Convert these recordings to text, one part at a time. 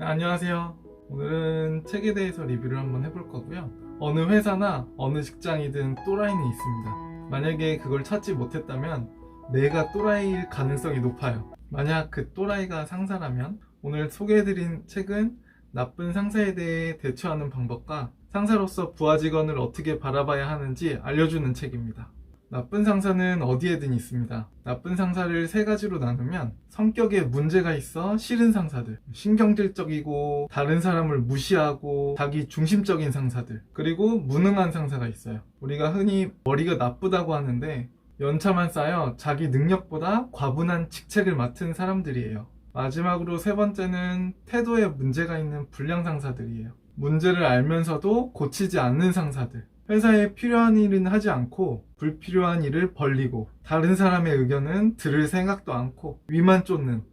안녕하세요. 오늘은 책에 대해서 리뷰를 한번 해볼 거고요. 어느 회사나 어느 직장이든 또라이는 있습니다. 만약에 그걸 찾지 못했다면 내가 또라이일 가능성이 높아요. 만약 그 또라이가 상사라면 오늘 소개해드린 책은 나쁜 상사에 대해 대처하는 방법과 상사로서 부하 직원을 어떻게 바라봐야 하는지 알려주는 책입니다. 나쁜 상사는 어디에든 있습니다. 나쁜 상사를 세 가지로 나누면 성격에 문제가 있어 싫은 상사들, 신경질적이고 다른 사람을 무시하고 자기 중심적인 상사들, 그리고 무능한 상사가 있어요. 우리가 흔히 머리가 나쁘다고 하는데 연차만 쌓여 자기 능력보다 과분한 직책을 맡은 사람들이에요. 마지막으로 세 번째는 태도에 문제가 있는 불량 상사들이에요. 문제를 알면서도 고치지 않는 상사들. 회사에 필요한 일은 하지 않고 불필요한 일을 벌리고 다른 사람의 의견은 들을 생각도 않고 위만 쫓는,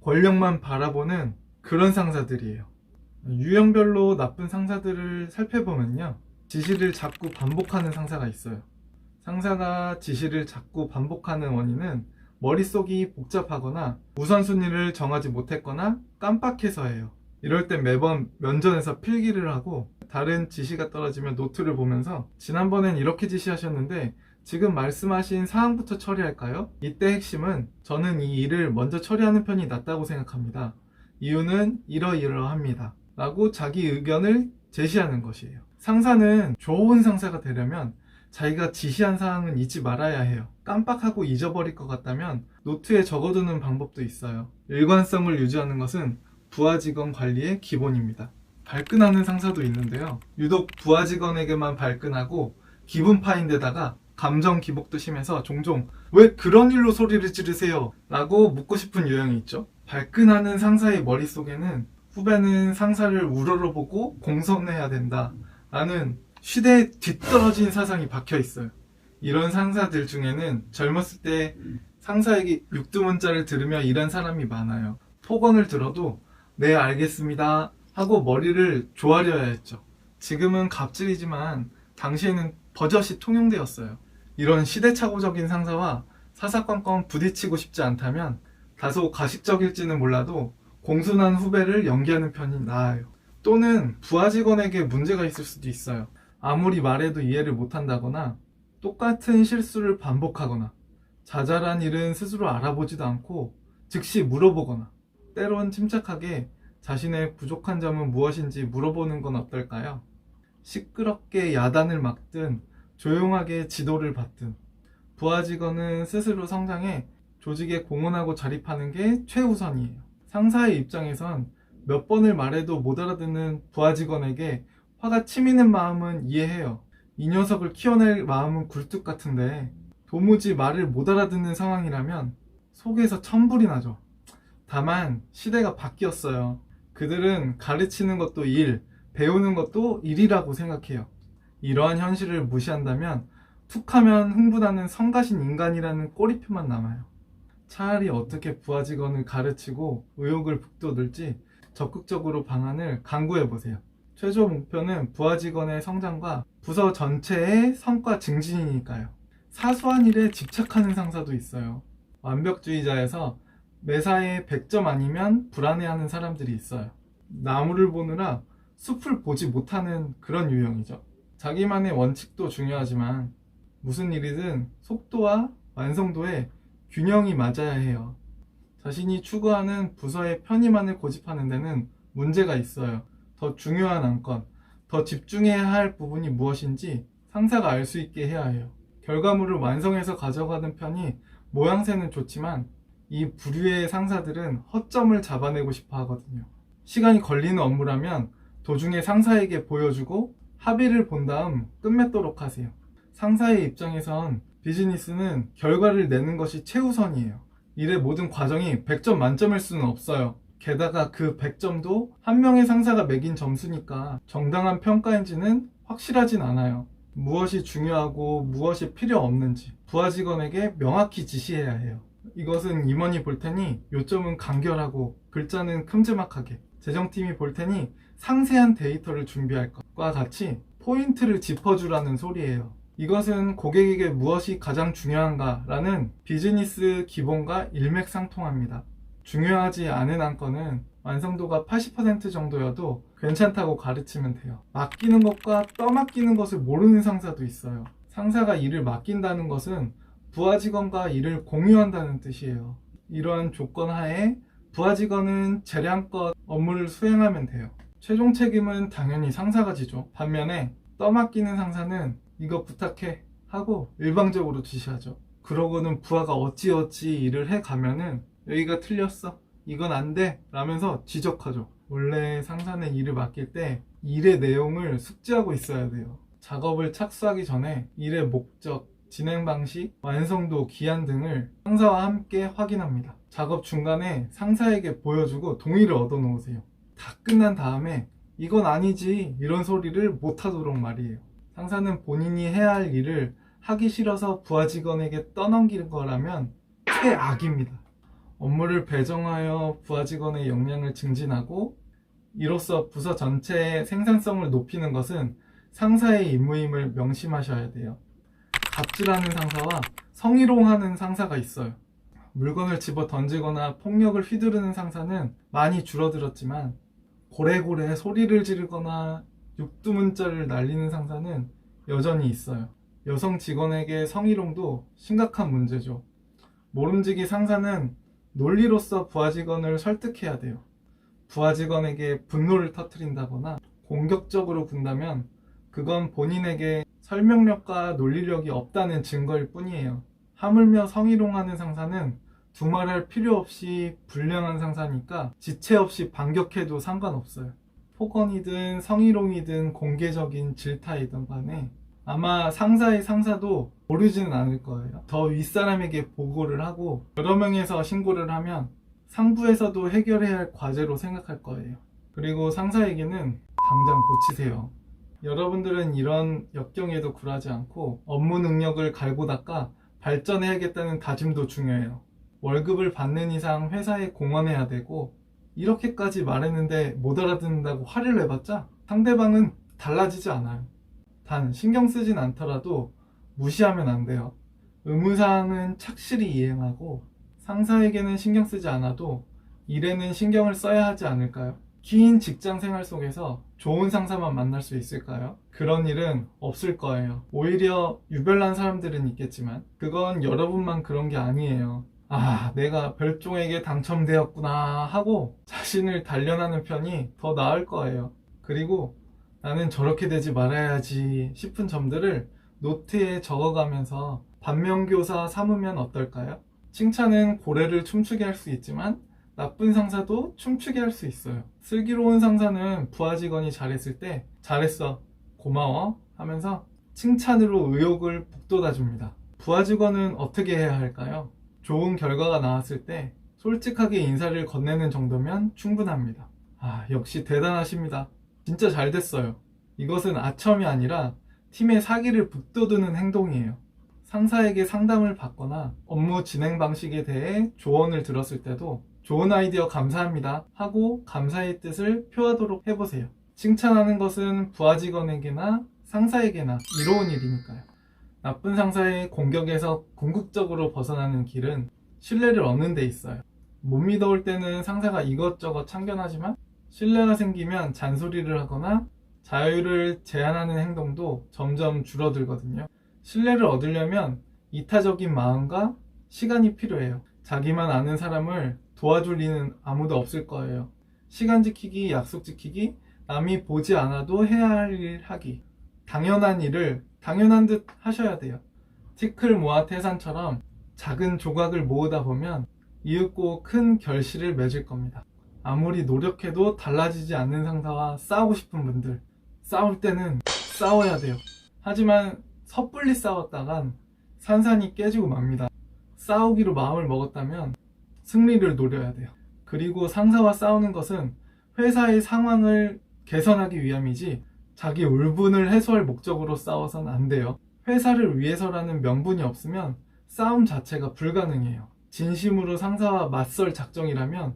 권력만 바라보는 그런 상사들이에요. 유형별로 나쁜 상사들을 살펴보면요, 지시를 자꾸 반복하는 상사가 있어요. 상사가 지시를 자꾸 반복하는 원인은 머릿속이 복잡하거나 우선순위를 정하지 못했거나 깜빡해서예요. 이럴 땐 매번 면전에서 필기를 하고 다른 지시가 떨어지면 노트를 보면서 지난번엔 이렇게 지시하셨는데 지금 말씀하신 사항부터 처리할까요? 이때 핵심은 저는 이 일을 먼저 처리하는 편이 낫다고 생각합니다. 이유는 이러이러합니다. 라고 자기 의견을 제시하는 것이에요. 상사는 좋은 상사가 되려면 자기가 지시한 사항은 잊지 말아야 해요. 깜빡하고 잊어버릴 것 같다면 노트에 적어두는 방법도 있어요. 일관성을 유지하는 것은 부하 직원 관리의 기본입니다. 발끈하는 상사도 있는데요. 유독 부하 직원에게만 발끈하고 기분 파인데다가 감정 기복도 심해서 종종 왜 그런 일로 소리를 지르세요? 라고 묻고 싶은 유형이 있죠. 발끈하는 상사의 머릿속에는 후배는 상사를 우러러보고 공손해야 된다 라는 시대에 뒤떨어진 사상이 박혀 있어요. 이런 상사들 중에는 젊었을 때 상사에게 육두문자를 들으며 일한 사람이 많아요. 폭언을 들어도 네 알겠습니다 하고 머리를 조아려야 했죠. 지금은 갑질이지만 당시에는 버젓이 통용되었어요. 이런 시대착오적인 상사와 사사건건 부딪히고 싶지 않다면 다소 가식적일지는 몰라도 공손한 후배를 연기하는 편이 나아요. 또는 부하 직원에게 문제가 있을 수도 있어요. 아무리 말해도 이해를 못한다거나 똑같은 실수를 반복하거나 자잘한 일은 스스로 알아보지도 않고 즉시 물어보거나 때론 침착하게 자신의 부족한 점은 무엇인지 물어보는 건 어떨까요? 시끄럽게 야단을 막든 조용하게 지도를 받든 부하 직원은 스스로 성장해 조직에 공헌하고 자립하는 게 최우선이에요. 상사의 입장에선 몇 번을 말해도 못 알아듣는 부하 직원에게 화가 치미는 마음은 이해해요. 이 녀석을 키워낼 마음은 굴뚝 같은데 도무지 말을 못 알아듣는 상황이라면 속에서 천불이 나죠. 다만 시대가 바뀌었어요. 그들은 가르치는 것도 일, 배우는 것도 일이라고 생각해요. 이러한 현실을 무시한다면 툭하면 흥분하는 성가신 인간이라는 꼬리표만 남아요. 차라리 어떻게 부하 직원을 가르치고 의욕을 북돋을지 적극적으로 방안을 강구해보세요. 최종 목표는 부하 직원의 성장과 부서 전체의 성과 증진이니까요. 사소한 일에 집착하는 상사도 있어요. 완벽주의자에서 매사에 100점 아니면 불안해하는 사람들이 있어요. 나무를 보느라 숲을 보지 못하는 그런 유형이죠. 자기만의 원칙도 중요하지만 무슨 일이든 속도와 완성도에 균형이 맞아야 해요. 자신이 추구하는 부서의 편의만을 고집하는 데는 문제가 있어요. 더 중요한 안건, 더 집중해야 할 부분이 무엇인지 상사가 알 수 있게 해야 해요. 결과물을 완성해서 가져가는 편이 모양새는 좋지만 이 부류의 상사들은 허점을 잡아내고 싶어 하거든요. 시간이 걸리는 업무라면 도중에 상사에게 보여주고 합의를 본 다음 끝맺도록 하세요. 상사의 입장에선 비즈니스는 결과를 내는 것이 최우선이에요. 일의 모든 과정이 100점 만점일 수는 없어요. 게다가 그 100점도 한 명의 상사가 매긴 점수니까 정당한 평가인지는 확실하진 않아요. 무엇이 중요하고 무엇이 필요 없는지 부하 직원에게 명확히 지시해야 해요. 이것은 임원이 볼 테니 요점은 간결하고 글자는 큼지막하게, 재정팀이 볼 테니 상세한 데이터를 준비할 것과 같이 포인트를 짚어주라는 소리예요. 이것은 고객에게 무엇이 가장 중요한가 라는 비즈니스 기본과 일맥상통합니다. 중요하지 않은 안건은 완성도가 80% 정도여도 괜찮다고 가르치면 돼요. 맡기는 것과 떠맡기는 것을 모르는 상사도 있어요. 상사가 일을 맡긴다는 것은 부하 직원과 일을 공유한다는 뜻이에요. 이러한 조건 하에 부하 직원은 재량껏 업무를 수행하면 돼요. 최종 책임은 당연히 상사가 지죠. 반면에 떠맡기는 상사는 이거 부탁해 하고 일방적으로 지시하죠. 그러고는 부하가 어찌어찌 일을 해가면은 여기가 틀렸어, 이건 안 돼 라면서 지적하죠. 원래 상사는 일을 맡길 때 일의 내용을 숙지하고 있어야 돼요. 작업을 착수하기 전에 일의 목적, 진행 방식, 완성도, 기한 등을 상사와 함께 확인합니다. 작업 중간에 상사에게 보여주고 동의를 얻어 놓으세요. 다 끝난 다음에 이건 아니지 이런 소리를 못하도록 말이에요. 상사는 본인이 해야 할 일을 하기 싫어서 부하 직원에게 떠넘기는 거라면 최악입니다. 업무를 배정하여 부하 직원의 역량을 증진하고 이로써 부서 전체의 생산성을 높이는 것은 상사의 임무임을 명심하셔야 돼요. 갑질하는 상사와 성희롱하는 상사가 있어요. 물건을 집어 던지거나 폭력을 휘두르는 상사는 많이 줄어들었지만 고래고래 소리를 지르거나 육두문자를 날리는 상사는 여전히 있어요. 여성 직원에게 성희롱도 심각한 문제죠. 모름지기 상사는 논리로서 부하 직원을 설득해야 돼요. 부하 직원에게 분노를 터뜨린다거나 공격적으로 군다면 그건 본인에게 설명력과 논리력이 없다는 증거일 뿐이에요. 하물며 성희롱하는 상사는 두말할 필요 없이 불량한 상사니까 지체 없이 반격해도 상관없어요. 폭언이든 성희롱이든 공개적인 질타이든 간에 아마 상사의 상사도 모르지는 않을 거예요. 더 윗사람에게 보고를 하고 여러 명에서 신고를 하면 상부에서도 해결해야 할 과제로 생각할 거예요. 그리고 상사에게는 당장 고치세요. 여러분들은 이런 역경에도 굴하지 않고 업무 능력을 갈고 닦아 발전해야겠다는 다짐도 중요해요. 월급을 받는 이상 회사에 공헌해야 되고 이렇게까지 말했는데 못 알아듣는다고 화를 내봤자 상대방은 달라지지 않아요. 단 신경 쓰진 않더라도 무시하면 안 돼요. 의무사항은 착실히 이행하고 상사에게는 신경 쓰지 않아도 일에는 신경을 써야 하지 않을까요? 긴 직장 생활 속에서 좋은 상사만 만날 수 있을까요? 그런 일은 없을 거예요. 오히려 유별난 사람들은 있겠지만 그건 여러분만 그런 게 아니에요. 아, 내가 별종에게 당첨되었구나 하고 자신을 단련하는 편이 더 나을 거예요. 그리고 나는 저렇게 되지 말아야지 싶은 점들을 노트에 적어가면서 반면교사 삼으면 어떨까요? 칭찬은 고래를 춤추게 할 수 있지만 나쁜 상사도 춤추게 할 수 있어요. 슬기로운 상사는 부하 직원이 잘했을 때 잘했어, 고마워 하면서 칭찬으로 의욕을 북돋아줍니다. 부하 직원은 어떻게 해야 할까요? 좋은 결과가 나왔을 때 솔직하게 인사를 건네는 정도면 충분합니다. 아, 역시 대단하십니다. 진짜 잘 됐어요. 이것은 아첨이 아니라 팀의 사기를 북돋우는 행동이에요. 상사에게 상담을 받거나 업무 진행 방식에 대해 조언을 들었을 때도 좋은 아이디어 감사합니다 하고 감사의 뜻을 표하도록 해보세요. 칭찬하는 것은 부하 직원에게나 상사에게나 이로운 일이니까요. 나쁜 상사의 공격에서 궁극적으로 벗어나는 길은 신뢰를 얻는 데 있어요. 못 믿어올 때는 상사가 이것저것 참견하지만 신뢰가 생기면 잔소리를 하거나 자유를 제한하는 행동도 점점 줄어들거든요. 신뢰를 얻으려면 이타적인 마음과 시간이 필요해요. 자기만 아는 사람을 도와줄 리는 아무도 없을 거예요. 시간 지키기, 약속 지키기, 남이 보지 않아도 해야 할 일 하기. 당연한 일을 당연한 듯 하셔야 돼요. 티끌 모아 태산처럼 작은 조각을 모으다 보면 이윽고 큰 결실을 맺을 겁니다. 아무리 노력해도 달라지지 않는 상사와 싸우고 싶은 분들, 싸울 때는 싸워야 돼요. 하지만 섣불리 싸웠다간 산산이 깨지고 맙니다. 싸우기로 마음을 먹었다면 승리를 노려야 돼요. 그리고 상사와 싸우는 것은 회사의 상황을 개선하기 위함이지 자기 울분을 해소할 목적으로 싸워선 안 돼요. 회사를 위해서라는 명분이 없으면 싸움 자체가 불가능해요. 진심으로 상사와 맞설 작정이라면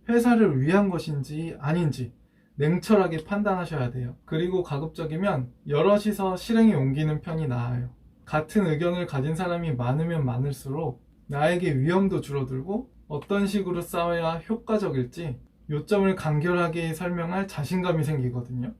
회사를 위한 것인지 아닌지 냉철하게 판단하셔야 돼요. 그리고 가급적이면 여럿이서 실행에 옮기는 편이 나아요. 같은 의견을 가진 사람이 많으면 많을수록 나에게 위험도 줄어들고 어떤 식으로 싸워야 효과적일지 요점을 간결하게 설명할 자신감이 생기거든요.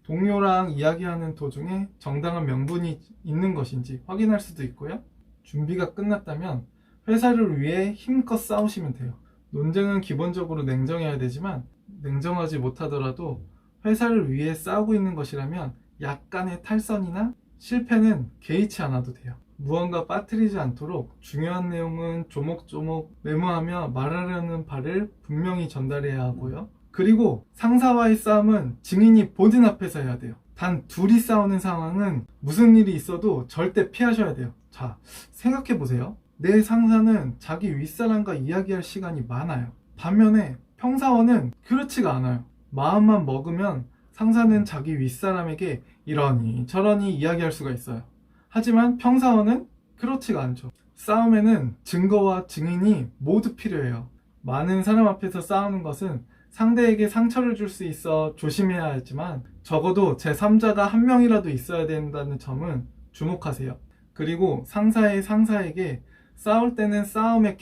동료랑 이야기하는 도중에 정당한 명분이 있는 것인지 확인할 수도 있고요. 준비가 끝났다면 회사를 위해 힘껏 싸우시면 돼요. 논쟁은 기본적으로 냉정해야 되지만 냉정하지 못하더라도 회사를 위해 싸우고 있는 것이라면 약간의 탈선이나 실패는 개의치 않아도 돼요. 무언가 빠뜨리지 않도록 중요한 내용은 조목조목 메모하며 말하려는 바를 분명히 전달해야 하고요. 그리고 상사와의 싸움은 증인이 본인 앞에서 해야 돼요. 단 둘이 싸우는 상황은 무슨 일이 있어도 절대 피하셔야 돼요. 자, 생각해 보세요. 내 상사는 자기 윗사람과 이야기할 시간이 많아요. 반면에 평사원은 그렇지가 않아요. 마음만 먹으면 상사는 자기 윗사람에게 이러니 저러니 이야기할 수가 있어요. 하지만 평사원은 그렇지가 않죠. 싸움에는 증거와 증인이 모두 필요해요. 많은 사람 앞에서 싸우는 것은 상대에게 상처를 줄 수 있어 조심해야 하지만 적어도 제3자가 한 명이라도 있어야 된다는 점은 주목하세요. 그리고 상사의 상사에게 싸울 때는 싸움의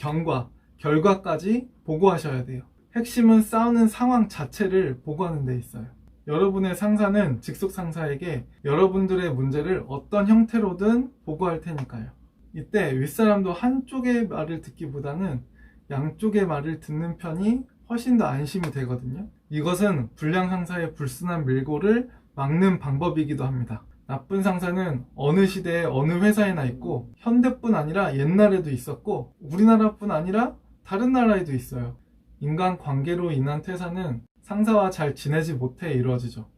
결과까지 보고하셔야 돼요. 핵심은 싸우는 상황 자체를 보고하는 데 있어요. 여러분의 상사는 직속 상사에게 여러분들의 문제를 어떤 형태로든 보고할 테니까요. 이때 윗사람도 한쪽의 말을 듣기보다는 양쪽의 말을 듣는 편이 훨씬 더 안심이 되거든요. 이것은 불량 상사의 불순한 밀고를 막는 방법이기도 합니다. 나쁜 상사는 어느 시대에 어느 회사에나 있고 현대뿐 아니라 옛날에도 있었고 우리나라뿐 아니라 다른 나라에도 있어요. 인간관계로 인한 퇴사는 상사와 잘 지내지 못해 이루어지죠.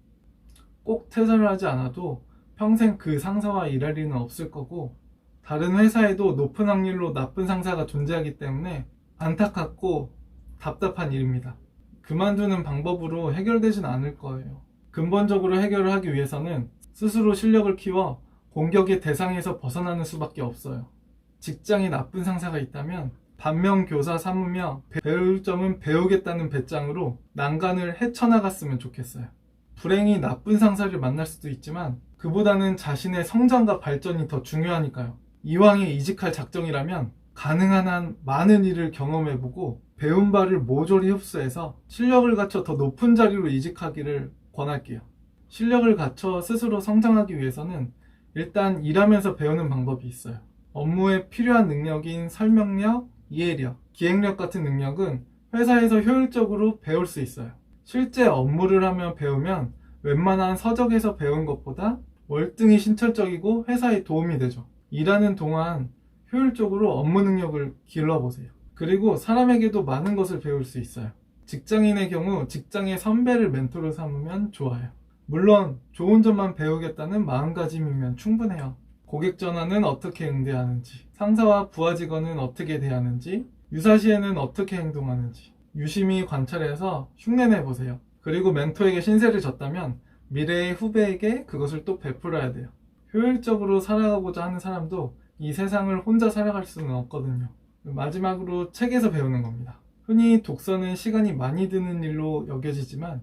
꼭 퇴사를 하지 않아도 평생 그 상사와 일할 일은 없을 거고 다른 회사에도 높은 확률로 나쁜 상사가 존재하기 때문에 안타깝고 답답한 일입니다. 그만두는 방법으로 해결되진 않을 거예요. 근본적으로 해결을 하기 위해서는 스스로 실력을 키워 공격의 대상에서 벗어나는 수밖에 없어요. 직장에 나쁜 상사가 있다면 반면교사 삼으며 배울 점은 배우겠다는 배짱으로 난간을 헤쳐나갔으면 좋겠어요. 불행히 나쁜 상사를 만날 수도 있지만 그보다는 자신의 성장과 발전이 더 중요하니까요. 이왕에 이직할 작정이라면 가능한 한 많은 일을 경험해보고 배운 바를 모조리 흡수해서 실력을 갖춰 더 높은 자리로 이직하기를 권할게요. 실력을 갖춰 스스로 성장하기 위해서는 일단 일하면서 배우는 방법이 있어요. 업무에 필요한 능력인 설명력, 이해력, 기획력 같은 능력은 회사에서 효율적으로 배울 수 있어요. 실제 업무를 하며 배우면 웬만한 서적에서 배운 것보다 월등히 신철적이고 회사에 도움이 되죠. 일하는 동안 효율적으로 업무 능력을 길러보세요. 그리고 사람에게도 많은 것을 배울 수 있어요. 직장인의 경우 직장의 선배를 멘토로 삼으면 좋아요. 물론 좋은 점만 배우겠다는 마음가짐이면 충분해요. 고객 전화는 어떻게 응대하는지, 상사와 부하 직원은 어떻게 대하는지, 유사시에는 어떻게 행동하는지 유심히 관찰해서 흉내내보세요. 그리고 멘토에게 신세를 졌다면 미래의 후배에게 그것을 또 베풀어야 돼요. 효율적으로 살아가고자 하는 사람도 이 세상을 혼자 살아갈 수는 없거든요. 마지막으로 책에서 배우는 겁니다. 흔히 독서는 시간이 많이 드는 일로 여겨지지만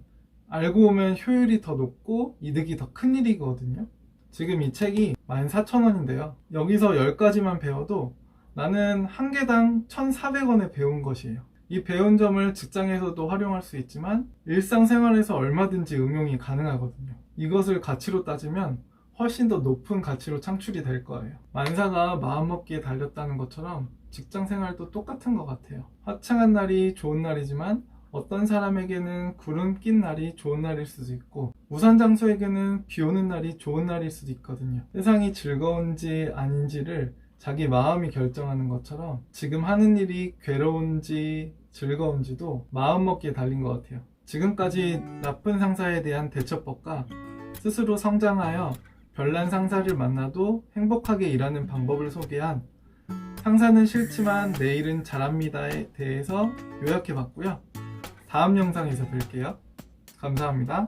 알고 보면 효율이 더 높고 이득이 더 큰 일이거든요. 지금 이 책이 14,000원인데요. 여기서 10가지만 배워도 나는 한 개당 1,400원에 배운 것이에요. 이 배운 점을 직장에서도 활용할 수 있지만 일상생활에서 얼마든지 응용이 가능하거든요. 이것을 가치로 따지면 훨씬 더 높은 가치로 창출이 될 거예요. 만사가 마음먹기에 달렸다는 것처럼 직장생활도 똑같은 것 같아요. 화창한 날이 좋은 날이지만 어떤 사람에게는 구름 낀 날이 좋은 날일 수도 있고 우산 장소에게는 비 오는 날이 좋은 날일 수도 있거든요. 세상이 즐거운지 아닌지를 자기 마음이 결정하는 것처럼 지금 하는 일이 괴로운지 즐거운지도 마음먹기에 달린 것 같아요. 지금까지 나쁜 상사에 대한 대처법과 스스로 성장하여 별난 상사를 만나도 행복하게 일하는 방법을 소개한 상사는 싫지만 내 일은 잘합니다에 대해서 요약해 봤고요. 다음 영상에서 뵐게요. 감사합니다.